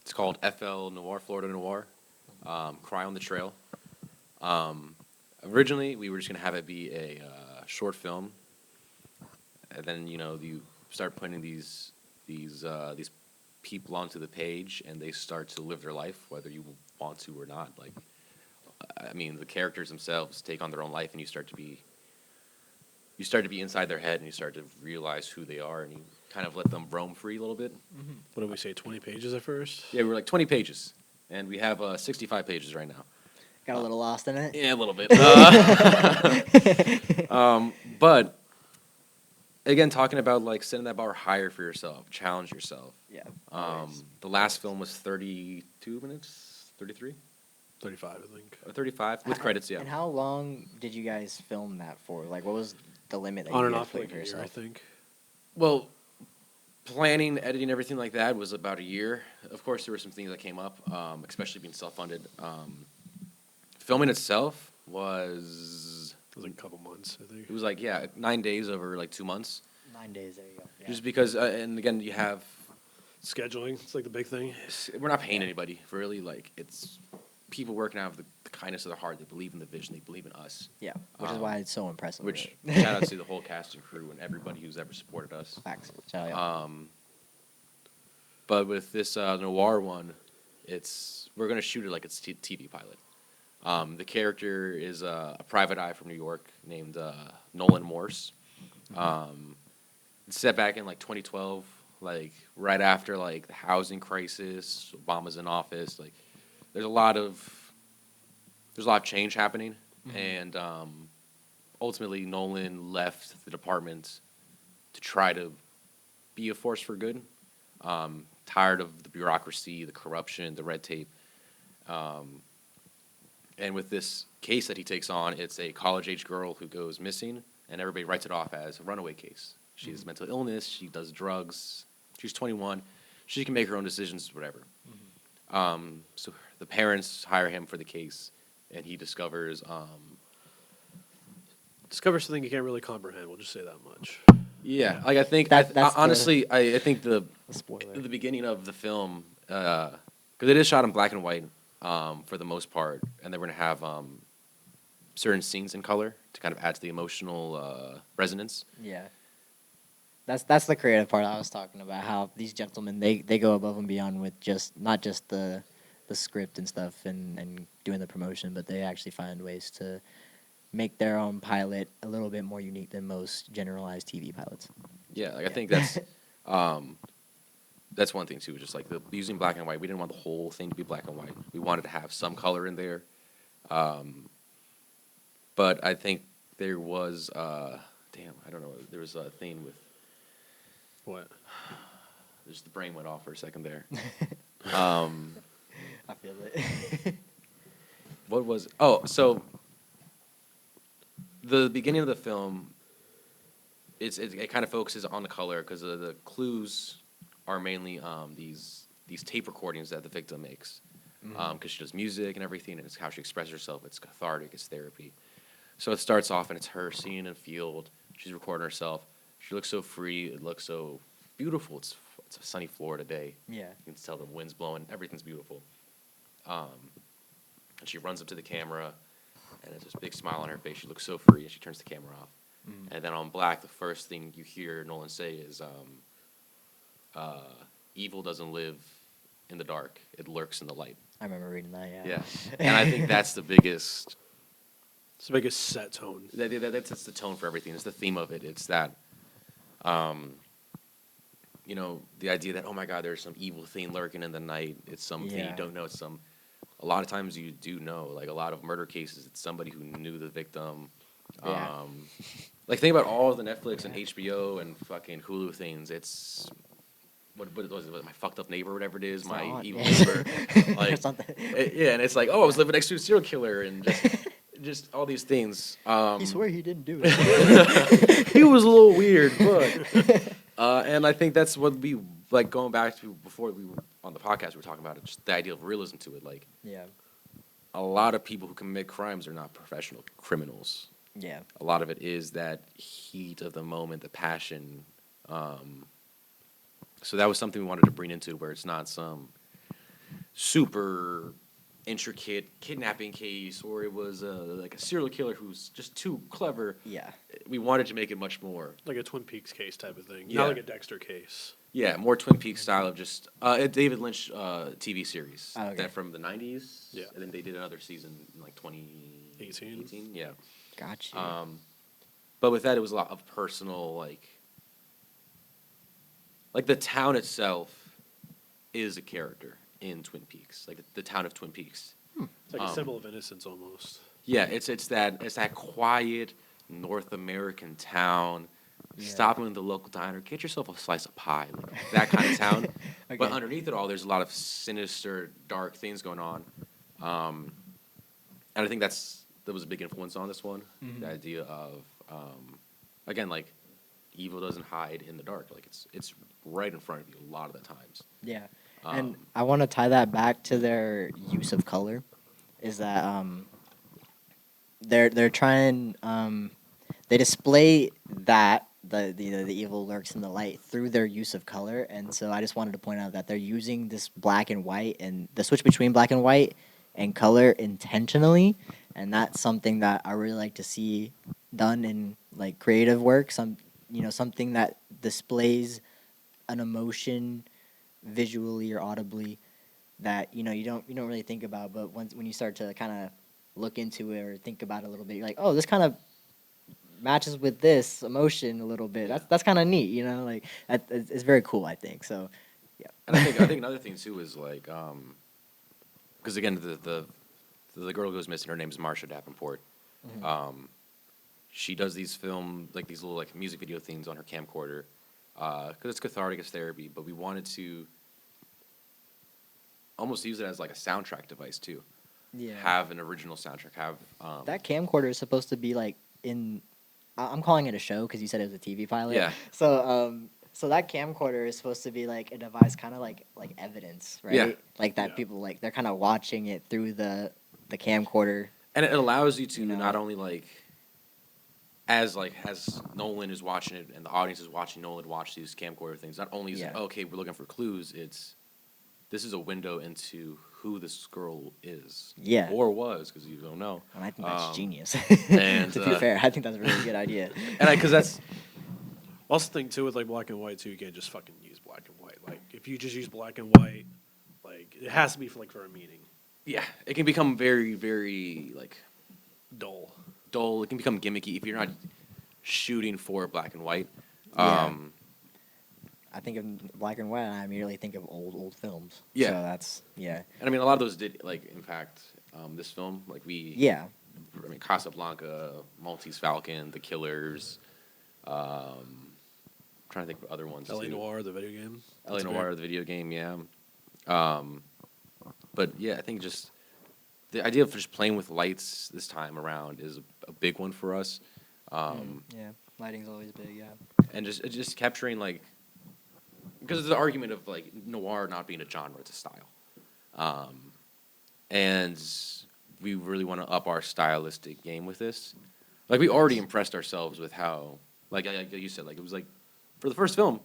it's called FL Noir, Florida Noir, Cry on the Trail. Originally, we were just gonna have it be a short film, and then you start putting these people onto the page, and they start to live their life, whether you want to or not. Like, I mean, the characters themselves take on their own life, and you start to be inside their head, and you start to realize who they are, and you kind of let them roam free a little bit. What did we say? 20 pages at first. Yeah, we were like 20 pages, and we have 65 pages right now. Got a little lost in it. Yeah, a little bit. But again, talking about like setting that bar higher for yourself, challenge yourself. Yeah. The last film was 32 minutes, 33, 35, I think. or 35 with credits. Yeah. And how long did you guys film that for? Like, what was the limit that On you and guys off for put like for a year, yourself? I think. Well, planning, editing, everything like that was about a year. Of course, there were some things that came up, especially being self-funded. Filming itself was It was like a couple months, I think. it was like 9 days over like 2 months. 9 days. There you go. Yeah. Just because, and again, you have Scheduling, it's like the big thing. we're not paying anybody really. Like it's people working out of the kindness of their heart. They believe in the vision. They believe in us. Yeah, which is why it's so impressive. Which really. shout out to the whole cast and crew and everybody who's ever supported us. Facts. Shout out. But with this noir one, we're gonna shoot it like it's TV pilot. The character is a private eye from New York named Nolan Morse. It's set back in like 2012, like right after like the housing crisis. Obama's in office. Like there's a lot of change happening, and ultimately Nolan left the department to try to be a force for good. Tired of the bureaucracy, the corruption, the red tape. And with this case that he takes on, it's a college-age girl who goes missing, and everybody writes it off as a runaway case. She has mental illness. She does drugs. She's 21. She can make her own decisions, whatever. So the parents hire him for the case, and he discovers Discover something you can't really comprehend. We'll just say that much. yeah, like I think That's honestly, I think the Spoiler. the beginning of the film, because it is shot in black and white for the most part, and they're going to have certain scenes in color to kind of add to the emotional resonance. Yeah. That's the creative part I was talking about. How these gentlemen they go above and beyond with not just the script and stuff and doing the promotion, but they actually find ways to make their own pilot a little bit more unique than most generalized TV pilots. Yeah, like I think that's that's one thing too. Just like using black and white, we didn't want the whole thing to be black and white. We wanted to have some color in there, but I think there was I don't know. There was a thing with What? just the brain went off for a second there. I feel it. What was? Oh, so the beginning of the film, it kind of focuses on the color because the clues are mainly these tape recordings that the victim makes because she does music and everything, and it's how she expresses herself. It's cathartic. It's therapy. So it starts off, and it's her singing in a field. She's recording herself. She looks so free. It looks so beautiful. It's a sunny Florida day. Yeah. You can tell the wind's blowing. Everything's beautiful. And she runs up to the camera, and there's this big smile on her face. She looks so free, and she turns the camera off. And then on Black, the first thing you hear Nolan say is, "Evil doesn't live in the dark; it lurks in the light." I remember reading that. Yeah. Yeah, and I think that's the biggest. It's the biggest set tone. That's the tone for everything. It's the theme of it. It's that, the idea that, oh my God, there's some evil thing lurking in the night. It's something you Yeah. don't know. A lot of times you do know. Like a lot of murder cases, it's somebody who knew the victim. Yeah. Like think about all of the Netflix and HBO and fucking Hulu things. It's what was it? My fucked up neighbor, whatever it is, It's my on. evil Yeah. neighbor. Or Like something. yeah, and it's like, oh, I was living next to a serial killer and just all these things. He swore he didn't do it. He was a little weird, but and I think that's what we like going back to before we were on the podcast. We were talking about it, just the idea of realism to it. Like Yeah. a lot of people who commit crimes are not professional criminals. Yeah. A lot of it is that heat of the moment, the passion. So that was something we wanted to bring into where it's not some super intricate kidnapping case or it was like a serial killer who's just too clever. Yeah. We wanted to make it much more, Like a Twin Peaks case type of thing. Yeah. Not like a Dexter case. yeah, more Twin Peaks style of just a David Lynch TV series Oh, okay. that from the 90s. Yeah. And then they did another season in like 2018. Yeah. Gotcha. But with that, it was a lot of personal, like the town itself is a character in Twin Peaks, like the town of Twin Peaks. It's like a symbol of innocence almost. Yeah, it's that quiet North American town. Yeah. Stop in the local diner, get yourself a slice of pie, like that kind of town. But Okay. underneath it all, there's a lot of sinister, dark things going on. And I think that was a big influence on this one. The idea of, again, like evil doesn't hide in the dark. Like it's right in front of you a lot of the times. Yeah. And I want to tie that back to their use of color. Is that they're trying they display that the evil lurks in the light through their use of color, and so I just wanted to point out that they're using this black and white and the switch between black and white and color intentionally, and that's something that I really like to see done in like creative work. Something that displays an emotion visually or audibly that you don't really think about, but when you start to kind of look into it or think about it a little bit, you're like, oh, this kind of matches with this emotion a little bit. That's kind of neat, like it's very cool, I think. So yeah. And I think another thing too is like, because again, the girl who goes missing, her name is Marsha Davenport. She does these these little like music video things on her camcorder, because it's cathartic, it's therapy. But we wanted to almost use it as like a soundtrack device too. Yeah. Have an original soundtrack. Have That camcorder is supposed to be like I'm calling it a show because you said it was a TV pilot. Yeah. So that camcorder is supposed to be like a device, kind of like evidence, right? Yeah. Like that Yeah. people they're kind of watching it through the camcorder. and it allows you to You know. not only as Nolan is watching it and the audience is watching Nolan watch these camcorder things. Not only is it, Yeah. okay, we're looking for clues. This is a window into who this girl is. Yeah. Or was, because you don't know. And I think that's genius. and, To be fair, I think that's a really good idea. And because that's Also, the thing too with like black and white too, you can't just fucking use black and white. Like if you just use black and white, like it has to be for a meaning. yeah, it can become very, very Dull. dull. It can become gimmicky if you're not shooting for black and white. Yeah. I think of black and white, and I immediately think of old films. Yeah. So that's And I mean, a lot of those did impact this film. Yeah. I mean, Casablanca, Maltese Falcon, The Killers. Trying to think of other ones. L.A. too. Noire, the video game. L.A. That's Noire, great. the video game, yeah. But yeah, I think just the idea of just playing with lights this time around is a big one for us. Yeah, lighting's always big. Yeah. And just capturing like, because there's the argument of like noir not being a genre, it's a style, and we really want to up our stylistic game with this. Like we already impressed ourselves with how, like you said, like it was like for the first film,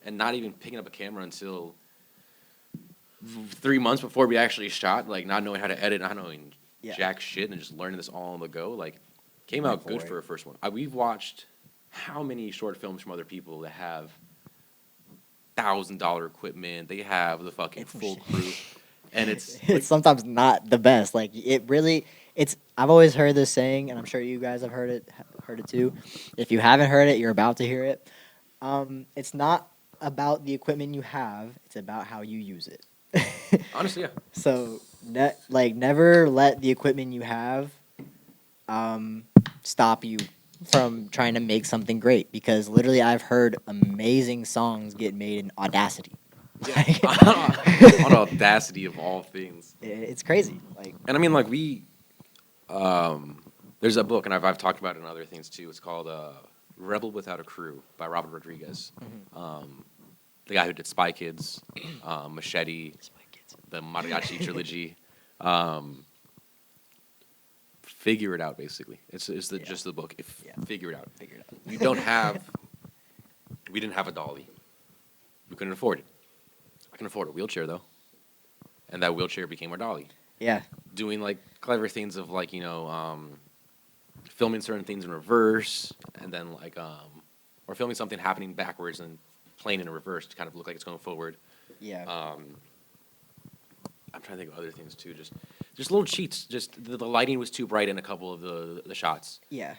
and not even picking up a camera until 3 months before we actually shot, like not knowing how to edit, not knowing Yeah. jack shit, and just learning this all on the go. Like came Went out good for for it. a first one. We've watched how many short films from other people that have $1,000 equipment. They have the fucking It's full sh- crew, and it's It's like, sometimes not the best. Like it really, it's. I've always heard this saying, and I'm sure you guys have heard it too. If you haven't heard it, you're about to hear it. It's not about the equipment you have; it's about how you use it. honestly, yeah. So, never let the equipment you have um, stop you from trying to make something great. Because literally, I've heard amazing songs get made in Audacity. On Audacity of all things. It's crazy. Like, And I mean, like there's a book, and I've talked about it in other things too. It's called "Rebel Without a Crew" by Robert Rodriguez, the guy who did Spy Kids, Machete, the Mariachi trilogy. Um, Figure it out, basically. It's the Yeah. just the book. Yeah. Figure it out. figure it out. We didn't have a dolly. We couldn't afford it. I can afford a wheelchair though, and that wheelchair became our dolly. Yeah. Doing like clever things of like filming certain things in reverse, and then like or filming something happening backwards and playing in reverse to kind of look like it's going forward. Yeah. I'm trying to think of other things too. Just little cheats. Just the lighting was too bright in a couple of the shots. Yeah.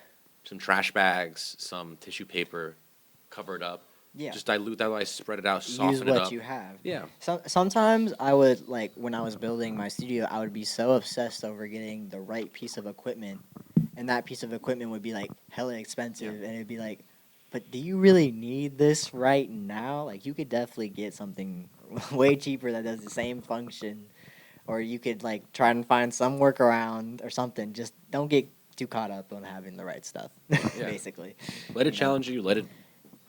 Some trash bags, some tissue paper, cover it up. Yeah. Just dilute that light, spread it out, Use soften it what up. you have. Yeah. Sometimes I would like when I was building my studio, I would be so obsessed over getting the right piece of equipment, and that piece of equipment would be like hella expensive, and it'd be like, but do you really need this right now? Like you could definitely get something way cheaper that does the same function, or you could like try and find some workaround or something. Just don't get too caught up on having the right stuff, basically. Let it You know? challenge you. Let it.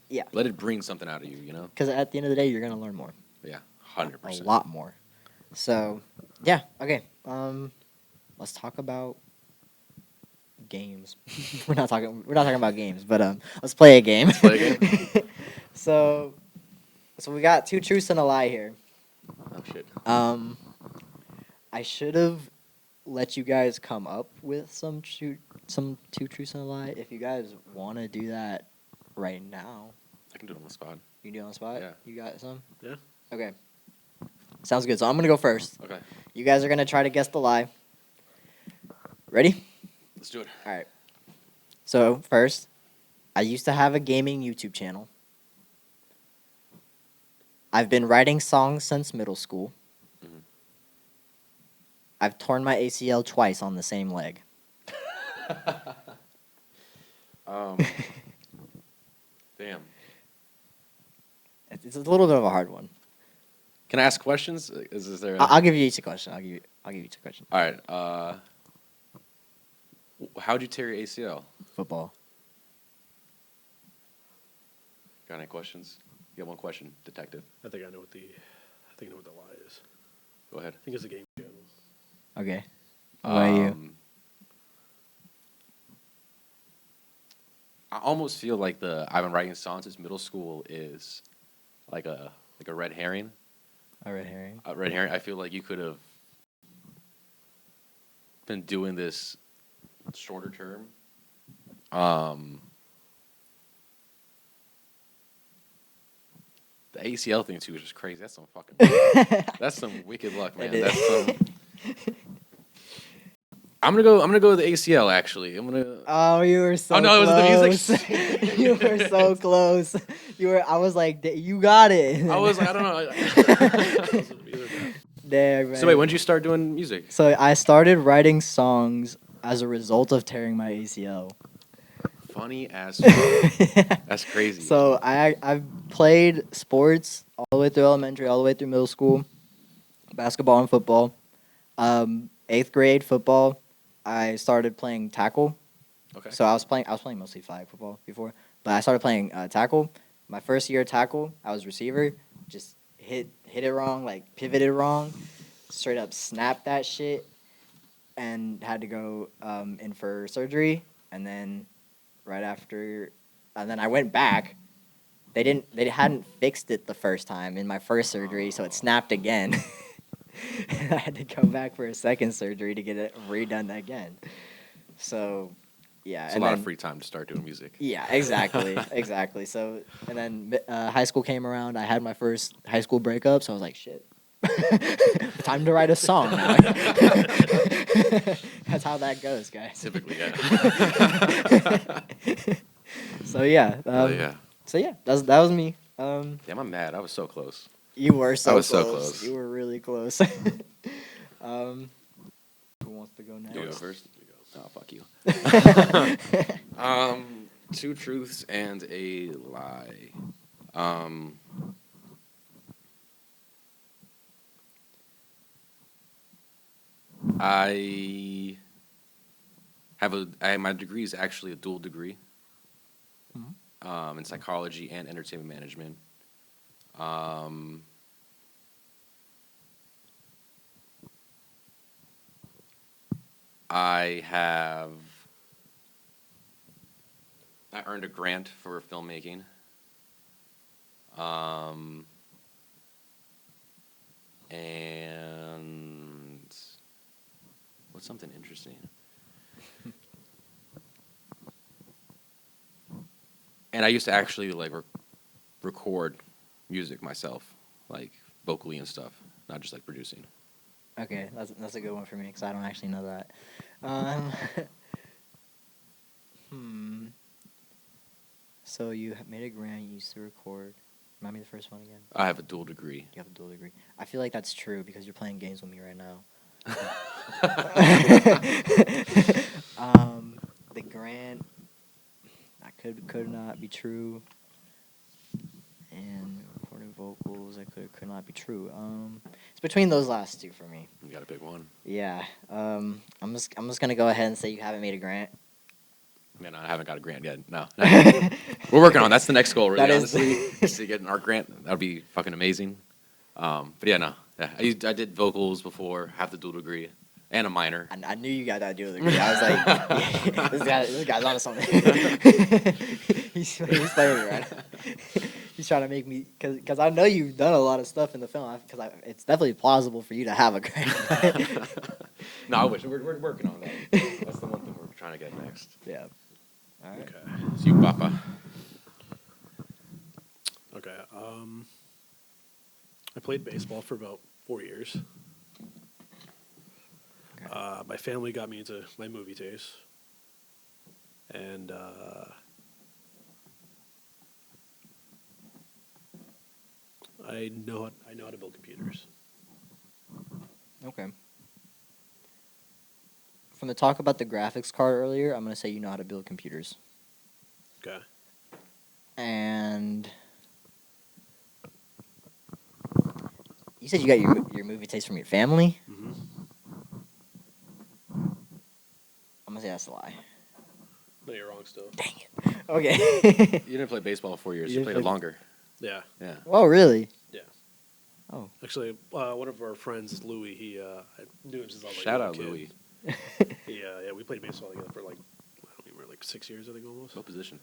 Yeah. Let it bring something out of you. You know. Because at the end of the day, you're gonna learn more. Yeah. A 100%. lot more. So, yeah, okay. Let's talk about games. We're not talking about games, but let's play a game. Play a game? so we got two truths and a lie here. Oh shit. I should have let you guys come up with some two truths and a lie. If you guys want to do that right now, I can do it on the spot. you can do it on the spot. Yeah. You got some? Yeah. Okay. Sounds good. So I'm gonna go first. Okay. You guys are gonna try to guess the lie. Ready? Let's do it. All right. So first, I used to have a gaming YouTube channel. I've been writing songs since middle school. Mhm. I've torn my ACL twice on the same leg. Damn. It's a little bit of a hard one. Can I ask questions? Is there? I'll give you each a question. I'll give you each a question. All right. How'd you tear your ACL? Football. Got any questions? You have one question, detective. I think I know what the lie is. Go ahead. I think it's a game channel. Okay. What about you? I almost feel like I've been writing songs since middle school is like a red herring. A red herring. A red herring. I feel like you could have been doing this shorter term. The ACL thing too is just crazy. That's some fucking. That's some wicked luck, man. It is. That's some. I'm gonna go with the ACL. Actually, I'm gonna. Oh, you were so. Oh, no, it was the close. music. You were so close. You were. I was like, you got it. I was like, I don't know. There, man. So wait, when did you start doing music? So I started writing songs as a result of tearing my ACL. Funny as fuck. That's crazy. So I've played sports all the way through elementary, all the way through middle school, basketball and football. 8th grade football, I started playing tackle. Okay. So I was playing mostly flag football before, but I started playing tackle. My first year tackle, I was receiver. Just hit it wrong, like pivoted wrong, straight up snapped that shit, and had to go in for surgery. And then right after, and then I went back. They hadn't fixed it the first time in my first surgery, so it snapped again. And I had to go back for a second surgery to get it redone again. So, yeah, It's a and lot then of free time to start doing music. yeah, exactly, exactly. So, and then high school came around. I had my first high school breakup, so I was like, shit. Time to write a song now. That's how that goes, guys. Typically, yeah. So yeah, Hell yeah. that was me. Damn, I'm mad. I was so close. You were so was so close. close. You were really close. um, who wants to go next? You go first. Oh, fuck you. Two truths and a lie. I my degree is actually a dual degree. In psychology and entertainment management. Um, I have I earned a grant for filmmaking. And what's something interesting? And I used to actually like record music myself, like vocally and stuff, not just like producing. Okay, that's a good one for me because I don't actually know that. Um, hmm. So you made a grant. You used to record. Remind me the first one again. I have a dual degree. You have a dual degree. I feel like that's true because you're playing games with me right now. The grant that could not be true, and recording vocals that could not be true. It's between those last two for me. You got to pick one. Yeah. I'm just gonna go ahead and say you haven't made a grant. Man, I haven't got a grant yet. No, we're working on. That's the next goal, really. That is- Honestly, is to get our grant. That would be fucking amazing. But yeah, no. Yeah, I did vocals before. Have the dual degree and a minor. I knew you got that dual degree. I was like, this guy's onto something. he's playing me right now. He's trying to make me because I know you've done a lot of stuff in the film. Because it's definitely plausible for you to have a grant. No, I wish we're working on that. That's the one thing we're trying to get next. Yeah. All right. Okay. It's you, Papa. Okay. I played baseball for about 4 years. Okay. My family got me into my movie taste, and I know how to build computers. Okay. From the talk about the graphics card earlier, I'm gonna say you know how to build computers. Okay. And you said you got your movie taste from your family. Mm-hmm. I'm gonna say that's a lie. No, you're wrong still. Dang it. Okay. You didn't play baseball for 4 years. You You didn't played it play- longer. Yeah. Yeah. Oh, really? Yeah. Oh. Actually, one of our friends, Louis, I knew him since I was like Shout a out little Louis. kid. Yeah, we played baseball together for like, I don't even remember, like 6 years, I think almost. What position?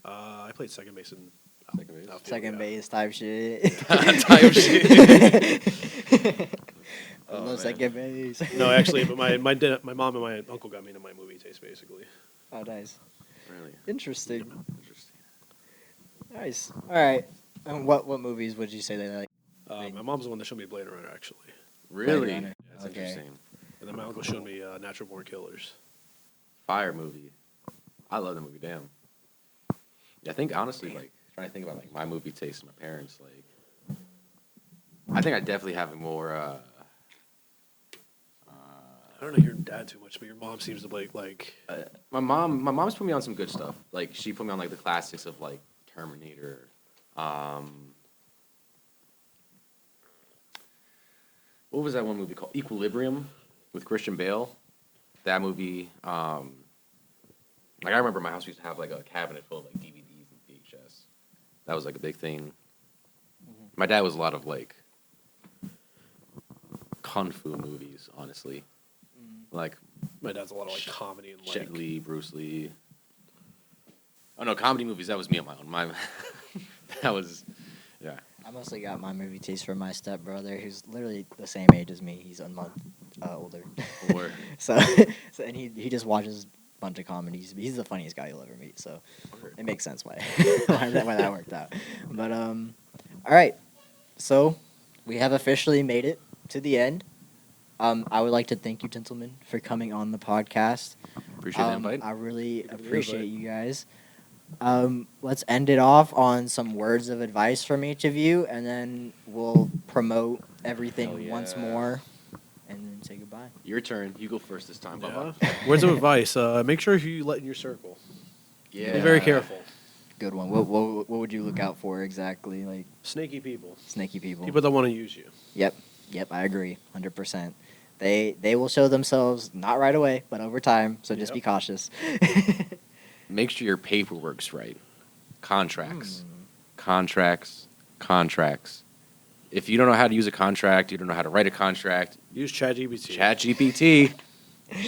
I played second base and Second base. outfield, Second yeah. base type shit. Type shit. I Oh, love man. second base. No, actually, but my mom and my uncle got me into my movie taste basically. Oh, nice. Really Interesting. interesting. Nice. All right. And what movies would you say they like? My mom's the one that showed me Blade Runner actually, Really? Runner. That's Okay. interesting. and then my uncle showed me Natural Born Killers. Fire movie. I love the movie. Damn. Yeah, I think honestly, like trying to think about like my movie taste and my parents, like I think I definitely have a more. I don't know your dad too much, but your mom seems to like My mom's put me on some good stuff. Like she put me on like the classics of like Terminator. What was that one movie called? Equilibrium with Christian Bale. That movie. Like I remember my house used to have like a cabinet full of like DVDs and VHS. That was like a big thing. My dad was a lot of like kung fu movies, honestly. Like My dad's a lot of like comedy and Jet like Li, Bruce Lee. Oh no, comedy movies. That was me on my own. That was, yeah. I mostly got my movie taste from my stepbrother, who's literally the same age as me. He's a month older. Or so, and he just watches a bunch of comedies. He's the funniest guy you'll ever meet. So it makes sense why why that worked out. But all right. So we have officially made it to the end. I would like to thank you, gentlemen, for coming on the podcast. appreciate the invite. I really Thank you for the appreciate invite. you guys. Let's end it off on some words of advice from each of you, and then we'll promote everything Hell once yeah. more, and then say goodbye. Your turn. You go first this time, Bubba. Words of advice. Make sure you let in your circle. Yeah. Be very careful. Good one. What would you look out for exactly? Like Snaky people. snaky people. People that want to use you. Yep. I agree, 100%. They will show themselves not right away, but over time. So just Yep. be cautious. Make sure your paperwork's right. Contracts. Hmm. Contracts. If you don't know how to use a contract, you don't know how to write a contract, Use ChatGPT. ChatGPT.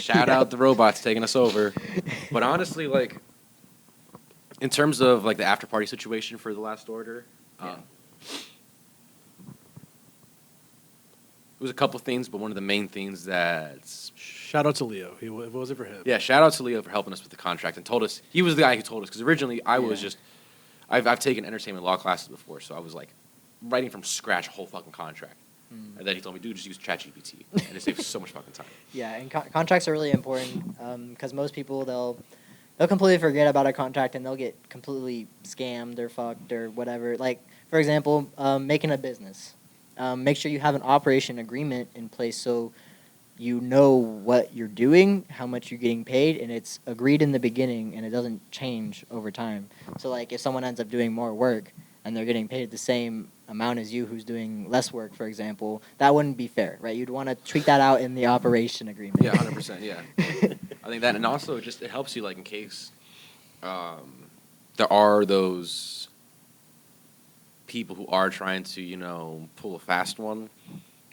Shout out the robots taking us over. But honestly, like, in terms of like the after party situation for the Last Order, Yeah. it was a couple things, but one of the main things that's Shout out to Leo. If it wasn't for him. yeah, shout out to Leo for helping us with the contract and told us he was the guy who told us because originally I was Yeah. just I've taken entertainment law classes before, so I was like writing from scratch a whole fucking contract, and then he told me, dude, just use ChatGPT, and it saves so much fucking time. Yeah, and contracts are really important because most people they'll completely forget about a contract and they'll get completely scammed or fucked or whatever. Like for example, making a business, make sure you have an operation agreement in place so you know what you're doing, how much you're getting paid, and it's agreed in the beginning and it doesn't change over time. So like if someone ends up doing more work and they're getting paid the same amount as you who's doing less work, for example, that wouldn't be fair, right? You'd want to treat that out in the operation agreement. Yeah, 100%. Yeah, I think that, and also just it helps you like in case there are those people who are trying to pull a fast one.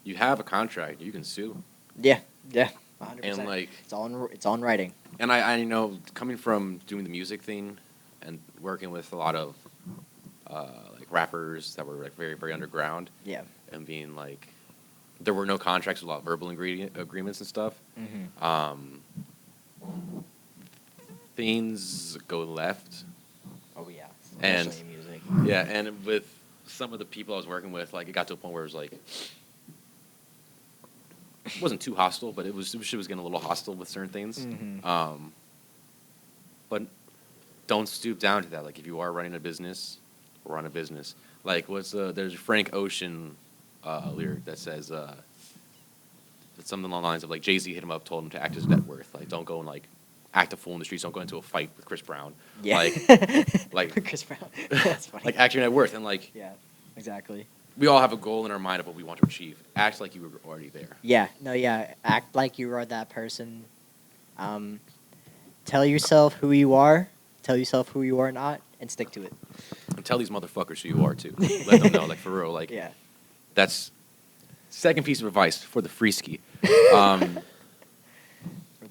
You have a contract, you can sue, Yeah, 100%. and like. It's on writing. And I know coming from doing the music thing and working with a lot of like rappers that were like very very underground Yeah. and being like there were no contracts, a lot of verbal agreements and stuff. Mm-hmm. Things go left. Oh yeah, And- especially in music. Yeah, and with some of the people I was working with, like it got to a point where it was like it wasn't too hostile, but it was getting a little hostile with certain things. Mhm. But don't stoop down to that. Like if you are running a business, run a business. Like there's a Frank Ocean lyric that says it's something along the lines of like Jay-Z hit him up, told him to act his net worth. Like don't go and like act a fool in the streets. Don't go into a fight with Chris Brown. Yeah. Like Chris Brown. That's funny. like act your net worth, and like Yeah, exactly. we all have a goal in our mind of what we want to achieve. Act like you were already there. Yeah. No. Yeah. Act like you are that person. Tell yourself who you are. Tell yourself who you are not, and stick to it. And tell these motherfuckers who you are too. Let them know, like for real. Like Yeah. that's second piece of advice for the free ski. For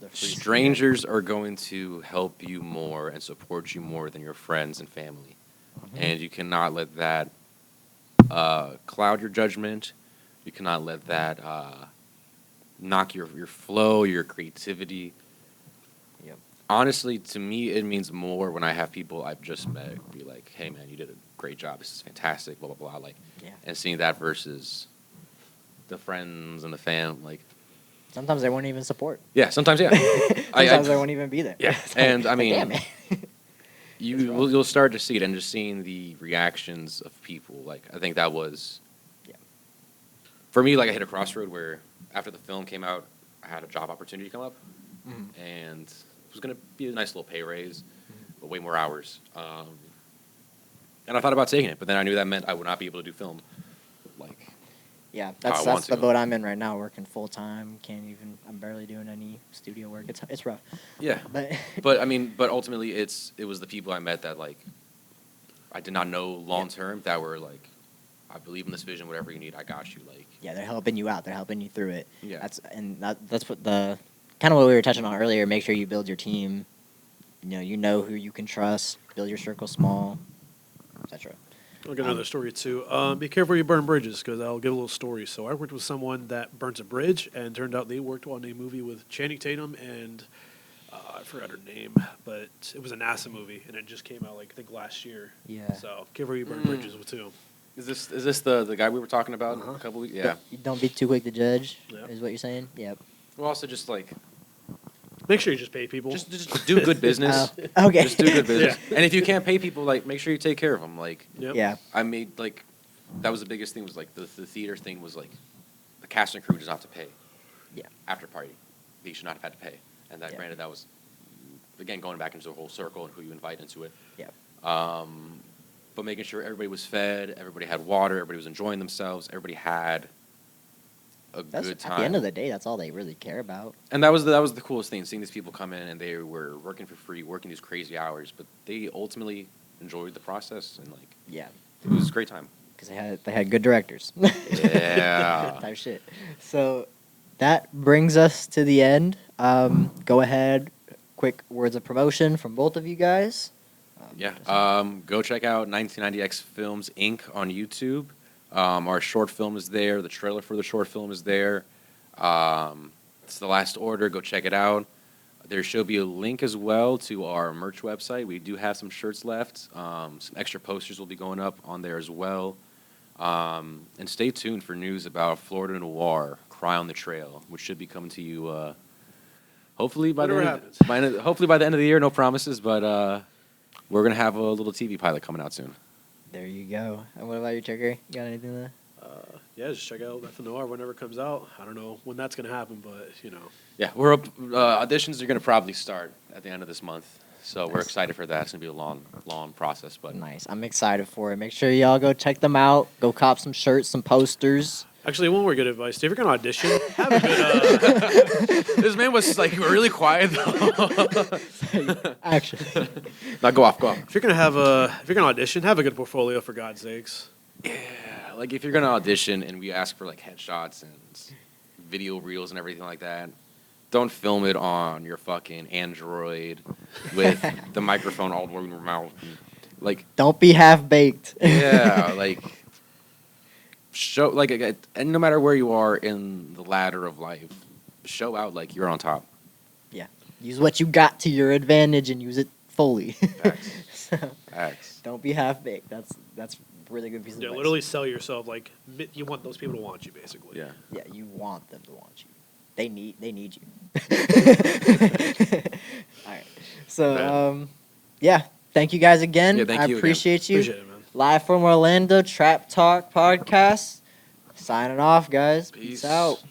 the free Strangers are going to help you more and support you more than your friends and family, and you cannot let that cloud your judgment. You cannot let that knock your flow, your creativity. Yep. Honestly, to me, it means more when I have people I've just met be like, "Hey, man, you did a great job. This is fantastic." Blah blah blah. Like, Yeah. and seeing that versus the friends and the fam, like, Sometimes they won't even support. yeah, sometimes yeah, Sometimes they won't even be there. Yeah, It's like- and I it's like, mean, damn it. you'll start to see it, and just seeing the reactions of people. Like, I think that was, Yeah. for me, like I hit a crossroad where after the film came out, I had a job opportunity come up, Mhm. and it was gonna be a nice little pay raise, but way more hours. And I thought about taking it, but then I knew that meant I would not be able to do film, like Yeah, I that's want the to. boat I'm in right now. Working full time, I'm barely doing any studio work. It's rough, Yeah. but But I mean, but ultimately, it was the people I met that like I did not know long term that were like, I believe in this vision. Whatever you need, I got you. Like, yeah, they're helping you out. They're helping you through it. Yeah. That's what the kind of what we were touching on earlier. Make sure you build your team. You know who you can trust. Build your circle small, etc. I'll get another story too. Be careful you burn bridges, because I'll give a little story. So I worked with someone that burnt a bridge, and turned out they worked on a movie with Channing Tatum and I forgot her name, but it was a NASA movie, and it just came out like I think last year. Yeah. So careful you burn bridges with too. is this the guy we were talking about Uh-huh. a couple weeks? Yeah. You don't be too quick to judge. Yeah. Is what you're saying? Yep. Well, also just like Make sure you just pay people. just do good business. Okay. Just do good business. And if you can't pay people, like make sure you take care of them. Like Yep. Yeah. I made like that was the biggest thing was like the theater thing was like the cast and crew does not have to pay. Yeah. After party, they should not have had to pay. And that Yeah. granted that was again going back into the whole circle and who you invite into it. Yeah. But making sure everybody was fed, everybody had water, everybody was enjoying themselves, everybody had a That's good time. at the end of the day. That's all they really care about. And that was the coolest thing, seeing these people come in and they were working for free, working these crazy hours, but they ultimately enjoyed the process and like Yeah. it was a great time. Because they had good directors. Yeah. Type shit. So that brings us to the end. Go ahead. Quick words of promotion from both of you guys. Yeah. Go check out 1990X Films Inc. on YouTube. Our short film is there. The trailer for the short film is there. It's The Last Order. Go check it out. There should be a link as well to our merch website. We do have some shirts left. Some extra posters will be going up on there as well. And stay tuned for news about Florida Noir, Cry on the Trail, which should be coming to you hopefully by Whatever the happens. hopefully by the end of the year. No promises, but we're gonna have a little TV pilot coming out soon. There you go. And what about you, Checker? You got anything there? Yeah, just check out FNOR whenever it comes out. I don't know when that's gonna happen, but Yeah, we're up. Auditions are gonna probably start at the end of this month, so we're Nice. excited for that. It's gonna be a long process, but Nice. I'm excited for it. Make sure y'all go check them out. Go cop some shirts, some posters. actually, one more good advice: if you're gonna audition, have a good. this man was like really quiet though. Action. Now go off. If you're gonna audition, have a good portfolio for God's sakes. Yeah, like if you're gonna audition and we ask for like headshots and video reels and everything like that, don't film it on your fucking Android with the microphone all the way in your mouth. Like, Don't be half baked. yeah, like show like and no matter where you are in the ladder of life, show out like you're on top. Yeah. Use what you got to your advantage and use it fully. Facts. So, Facts. don't be half baked. That's really good piece of Yeah, advice. literally sell yourself. Like you want those people to want you, basically. Yeah. Yeah, you want them to want you. They need you. All right. So Man. yeah, thank you guys again. Yeah, thank I you again. appreciate you. Appreciate it, man. Live from Orlando, Trap Talk Podcast. Signing off, guys. Peace out.